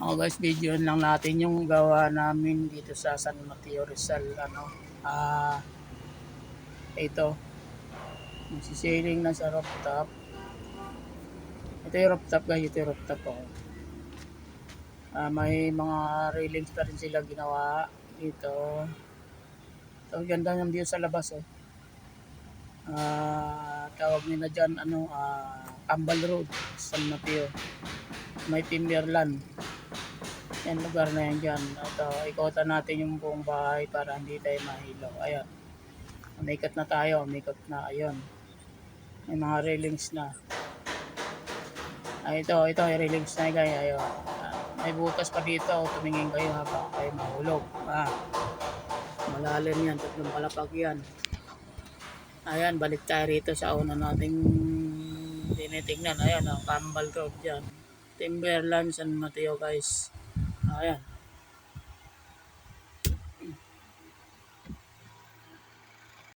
Ako guys, video lang natin yung gawa namin dito sa San Mateo Rizal. Ito, magsisiling na sa rooftop. Ito yung rooftop guys, ito yung rooftop ko. May mga railings pa rin sila ginawa dito. So, ang ganda ng view sa labas eh. Tawag nila dyan, Cambal Road, San Mateo. May Timberland. Yan lugar na yan dyan. Ito, ikotan natin yung buong bahay para hindi tayo mahilaw. Ayan. Umikot na tayo, umikot na. Ayun. May mga railings na. Ito, yung railings na guys. Ayun. May butas pa dito. Tumingin kayo habang kayo mahulog. Malalim yan. Tatlong palapag yan. Ayan, balik tayo rito sa una nating tinitingnan. Ayan, Cambal Road dyan. Timberland, San Mateo guys. Ayan.